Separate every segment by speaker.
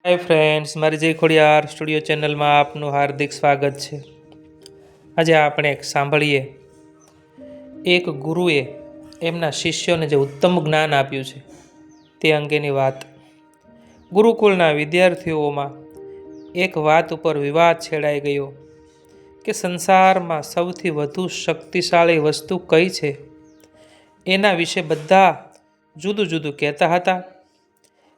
Speaker 1: Hi friends, મારી જય Khodiyar studio ચેનલમાં આપનું હાર્દિક સ્વાગત છે. આજે આપણે સાંભળીએ એક ગુરુએ એમના શિષ્યોને જે ઉત્તમ જ્ઞાન આપ્યું છે તે અંગેની વાત. ગુરુકુળના વિદ્યાર્થીઓમાં એક વાત ઉપર વિવાદ છેડાઈ ગયો કે સંસારમાં સૌથી વધુ શક્તિશાળી વસ્તુ કઈ છે. એના વિશે બધા જુદું જુદું કહેતા હતા.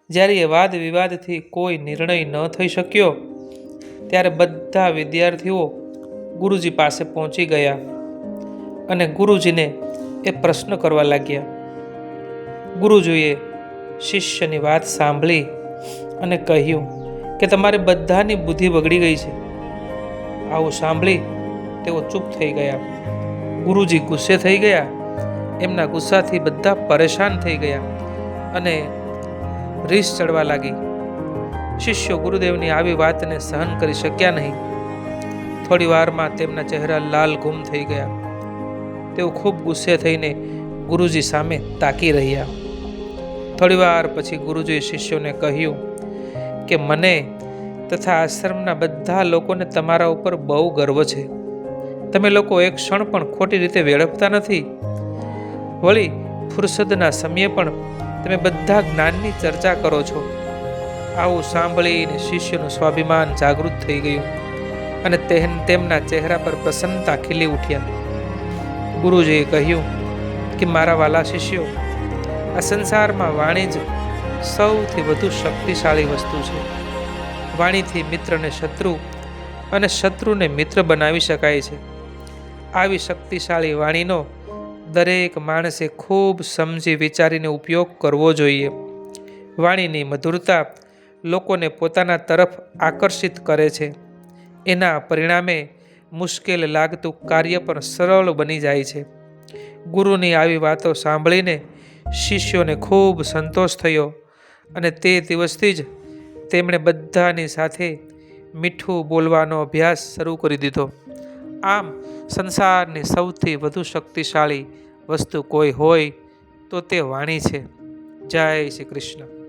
Speaker 1: જ્યારે એ વાદ વિવાદથી કોઈ નિર્ણય ન થઈ શક્યો ત્યારે બધા વિદ્યાર્થીઓ ગુરુજી પાસે પહોંચી ગયા અને ગુરુજીને એ પ્રશ્ન કરવા લાગ્યા. ગુરુજીએ શિષ્યની વાત સાંભળી અને કહ્યું કે તમારે બધાની બુદ્ધિ બગડી ગઈ છે. આવું સાંભળી તેઓ ચૂપ થઈ ગયા. ગુરુજી ગુસ્સે થઈ ગયા. એમના ગુસ્સાથી બધા પરેશાન થઈ ગયા અને રીસ ચડવા લાગી. શિષ્યો ગુરુદેવની આવી વાતને સહન કરી શક્યા નહીં. થોડી વારમાં તેમના ચહેરા લાલ ગુમ થઈ ગયા. તેઓ ખૂબ ગુસ્સે થઈને ગુરુજી સામે તાકી રહ્યા. થોડી વાર પછી ગુરુજીએ શિષ્યોને કહ્યું કે મને તથા આશ્રમના બધા લોકોને તમારા ઉપર બહુ ગર્વ છે. તમે લોકો એક ક્ષણ પણ ખોટી રીતે વેડફતા નથી. વળી ફુરસદના સમયે પણ તમે બધા જ્ઞાનની ચર્ચા કરો છો. આવું સાંભળીને શિષ્યનું સ્વાભિમાન જાગૃત થઈ ગયું અને તેમના ચહેરા પર પ્રસન્નતા ખીલી ઉઠ્યા. ગુરુજીએ કહ્યું કે મારા વાલા શિષ્યો, આ સંસારમાં વાણી જ સૌથી વધુ શક્તિશાળી વસ્તુ છે. વાણીથી મિત્રને શત્રુ અને શત્રુને મિત્ર બનાવી શકાય છે. આવી શક્તિશાળી વાણીનો દરેક માણસે ખૂબ સમજી વિચારીને ઉપયોગ કરવો જોઈએ. વાણીની મધુરતા લોકોને પોતાના તરફ આકર્ષિત કરે છે. એના પરિણામે મુશ્કેલ લાગતું કાર્ય પણ સરળ બની જાય છે. ગુરુની આવી વાતો સાંભળીને શિષ્યોને ખૂબ સંતોષ થયો અને તે દિવસથી જ તેમણે બધાની સાથે મીઠું બોલવાનો અભ્યાસ શરૂ કરી દીધો. આમ સંસારની સૌથી વધુ શક્તિશાળી વસ્તુ કોઈ હોય તો તે વાણી છે. જય શ્રી કૃષ્ણ.